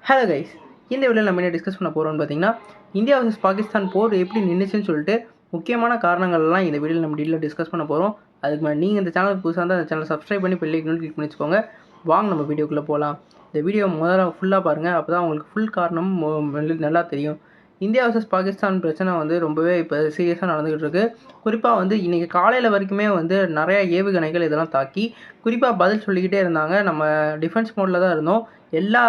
Hello guys, இந்த வீடியோவில் நம்ம என்ன டிஸ்கஸ் பண்ண போகிறோம்னு பார்த்தீங்கன்னா, இந்தியா vs பாகிஸ்தான் போர் எப்படி நின்றுச்சுன்னு சொல்லிட்டு முக்கியமான காரணங்கள்லாம் இந்த வீடியோவில் நம்ம டீட்டெயிலாக டிஸ்கஸ் பண்ண போகிறோம். அதுக்கு மேலே நீங்கள் இந்த சேனலுக்கு புதுசாக இருந்தால் அந்த சேனலை சப்ஸ்கிரைப் பண்ணி பெல் ஐக்கான் கிளிக் பண்ணி வச்சுக்கோங்க. வாங்க நம்ம வீடியோக்குள்ளே போகலாம். இந்த வீடியோ முதல்ல ஃபுல்லாக பாருங்கள், அப்போ தான் உங்களுக்கு ஃபுல் காரணம் நல்லா தெரியும். இந்தியா vs பாகிஸ்தான் பிரச்சனை வந்து ரொம்பவே இப்போ சீரியஸாக நடந்துக்கிட்டு இருக்குது. குறிப்பாக வந்து இன்றைக்கி காலையில் வரைக்குமே வந்து நிறையா ஏவுகணைகள் இதெல்லாம் தாக்கி குறிப்பாக பதில் சொல்லிக்கிட்டே இருந்தாங்க. நம்ம டிஃபென்ஸ் மோடில் தான் இருந்தோம். எல்லா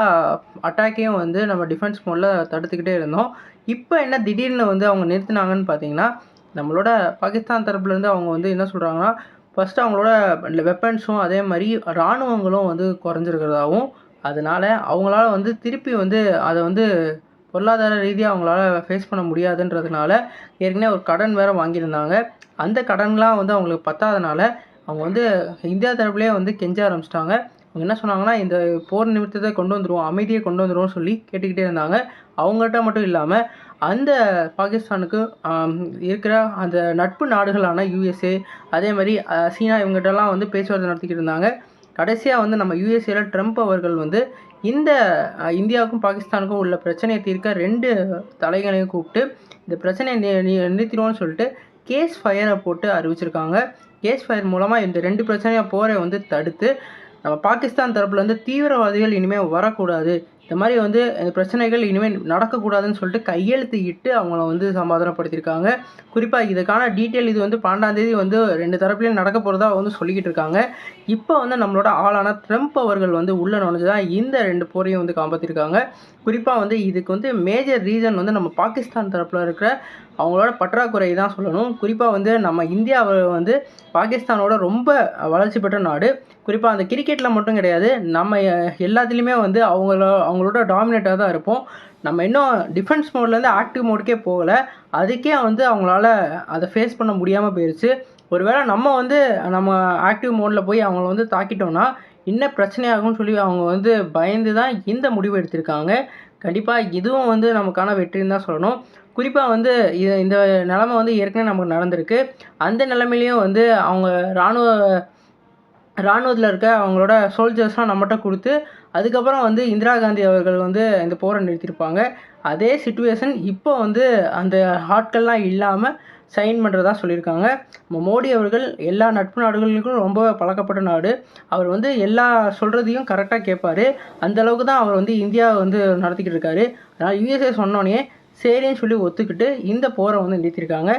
அட்டாக்கையும் வந்து நம்ம டிஃபென்ஸ் மோடில் தடுத்துக்கிட்டே இருந்தோம். இப்போ என்ன திடீர்னு வந்து அவங்க நிறுத்தினாங்கன்னு பார்த்தீங்கன்னா, நம்மளோட பாகிஸ்தான் தரப்புலேருந்து அவங்க வந்து என்ன சொல்கிறாங்கன்னா, ஃபஸ்ட்டு அவங்களோட வெப்பன்ஸும் அதே மாதிரி இராணுவங்களும் வந்து குறைஞ்சிருக்கிறதாகவும், அதனால் அவங்களால வந்து திருப்பி வந்து அதை வந்து பொருளாதார ரீதியாக அவங்களால ஃபேஸ் பண்ண முடியாதுன்றதுனால ஏற்கனவே ஒரு கடன் வேறு வாங்கியிருந்தாங்க. அந்த கடன்லாம் வந்து அவங்களுக்கு பத்தாதனால அவங்க வந்து இந்தியா தரப்புலேயே வந்து கெஞ்ச ஆரம்பிச்சிட்டாங்க. அவங்க என்ன சொன்னாங்கன்னா, இந்த போர் நிமித்தத்தை கொண்டு வந்துடுவோம், அமைதியை கொண்டு வந்துடுவோம்னு சொல்லி கேட்டுக்கிட்டே இருந்தாங்க. அவங்கள்ட்ட மட்டும் இல்லாமல் அந்த பாகிஸ்தானுக்கு இருக்கிற அந்த நட்பு நாடுகளான யுஎஸ்ஏ அதே மாதிரி சீனா இவங்ககிட்டலாம் வந்து பேச்சுவார்த்தை நடத்திக்கிட்டு இருந்தாங்க. கடைசியாக வந்து நம்ம யுஎஸ்ஏல ட்ரம்ப் அவர்கள் வந்து இந்த இந்தியாவுக்கும் பாகிஸ்தானுக்கும் உள்ள பிரச்சனையை தீர்க்க 2 தலைகளையும் கூப்பிட்டு இந்த பிரச்சனையை நிறுத்திடுவோம்னு சொல்லிட்டு கேஸ் ஃபயரை போட்டு அறிவிச்சிருக்காங்க. கேஸ் ஃபயர் மூலமாக இந்த 2 பிரச்சனையை போரை வந்து தடுத்து நம்ம பாகிஸ்தான் தரப்பில் வந்து தீவிரவாதிகள் இனிமேல் வரக்கூடாது, இந்த மாதிரி வந்து பிரச்சனைகள் இனிமேல் நடக்கக்கூடாதுன்னு சொல்லிட்டு கையெழுத்து இட்டு அவங்கள வந்து சமாதானப்படுத்தியிருக்காங்க. குறிப்பாக இதுக்கான டீட்டெயில் இது வந்து 12ஆம் தேதி வந்து 2 தரப்புலையும் நடக்க போகிறதா வந்து சொல்லிக்கிட்டு இருக்காங்க. இப்போ வந்து நம்மளோட ஆளான ட்ரம்ப் அவர்கள் வந்து உள்ளே நுழைஞ்சு தான் இந்த 2 போரையும் வந்து காப்பாற்றிருக்காங்க. குறிப்பாக வந்து இதுக்கு வந்து மேஜர் ரீசன் வந்து நம்ம பாகிஸ்தான் தரப்பில் இருக்கிற அவங்களோட பற்றாக்குறை தான் சொல்லணும். குறிப்பாக வந்து நம்ம இந்தியாவை வந்து பாகிஸ்தானோட ரொம்ப வளர்ச்சி பெற்ற நாடு. குறிப்பாக அந்த கிரிக்கெட்டில் மட்டும் கிடையாது, நம்ம எல்லாத்துலேயுமே வந்து அவங்களோட டாமினேட்டாக தான் இருப்போம். நம்ம இன்னும் டிஃபென்ஸ் மோட்லேருந்து ஆக்டிவ் மோடுக்கே போகலை. அதுக்கே வந்து அவங்களால அதை ஃபேஸ் பண்ண முடியாமல் போயிடுச்சு. ஒருவேளை நம்ம ஆக்டிவ் மோடில் போய் அவங்கள வந்து தாக்கிட்டோன்னா இன்னும் பிரச்சனையாகும்னு சொல்லி அவங்க வந்து பயந்து தான் இந்த முடிவு எடுத்திருக்காங்க. கண்டிப்பாக இதுவும் வந்து நமக்கான வெற்றின்னு தான் சொல்லணும். குறிப்பாக வந்து இந்த நிலைமை வந்து ஏற்கனவே நமக்கு நடந்திருக்கு. அந்த நிலைமையிலையும் வந்து அவங்க இராணுவத்தில் இருக்க அவங்களோட சோல்ஜர்ஸ்லாம் நம்மகிட்ட கொடுத்து அதுக்கப்புறம் வந்து இந்திரா காந்தி அவர்கள் வந்து இந்த போரை நிறுத்தியிருப்பாங்க. அதே சிச்சுவேஷன் இப்போ வந்து அந்த ஆட்கள்லாம் இல்லாமல் சைன் பண்ணுறதா சொல்லியிருக்காங்க. மோடி அவர்கள் எல்லா நட்பு நாடுகளுக்கும் ரொம்ப பழக்கப்பட்ட நாடு. அவர் வந்து எல்லா சொல்கிறதையும் கரெக்டாக கேட்பார். அந்தளவுக்கு தான் அவர் வந்து இந்தியாவை வந்து நடத்திக்கிட்டு இருக்காரு. அதனால் யுஎஸ்ஏ சொன்னோன்னே சரின்னு சொல்லி ஒத்துக்கிட்டு இந்த போரை வந்து நிறுத்தியிருக்காங்க.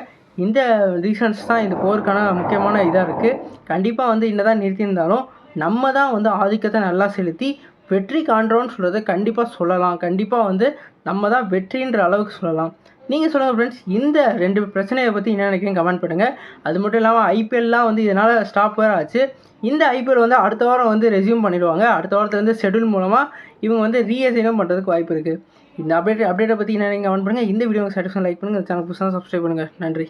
இந்த ரீசன்ஸ் தான் இந்த போருக்கான முக்கியமான இதாக இருக்குது. கண்டிப்பாக வந்து என்னதான் நிறுத்தியிருந்தாலும் நம்ம தான் வந்து ஆதிக்கத்தை நல்லா செலுத்தி வெற்றி காண்றோன்னு சொல்கிறத கண்டிப்பாக சொல்லலாம். கண்டிப்பாக வந்து நம்ம தான் வெற்றின்ற அளவுக்கு சொல்லலாம். நீங்கள் சொல்லுங்கள் ஃப்ரெண்ட்ஸ், இந்த 2 பிரச்சனையை பற்றி என்ன நினைக்கிறீங்க கமெண்ட் பண்ணுங்கள். அது மட்டும் இல்லாமல் ஐபிஎல்லாம் வந்து இதனால் ஸ்டாப் வேறு ஆச்சு. இந்த ஐபிஎல் வந்து அடுத்த வாரம் வந்து ரெஸ்யூம் பண்ணிடுவாங்க. அடுத்த வாரத்துலேருந்து ஷெட்யூல் மூலமாக இவங்க வந்து ரீஎசைனும் பண்ணுறதுக்கு வாய்ப்பு இருக்குது. இந்த அப்டேட்டை பற்றி என்ன நீங்கள் கமெண்ட் பண்ணுங்கள். இந்த வீடியோ சாட்டிஸ்ஃபை லைக் பண்ணுங்கள். சேனல் புதுசாக சப்ஸ்கிரைப் பண்ணுங்கள். நன்றி.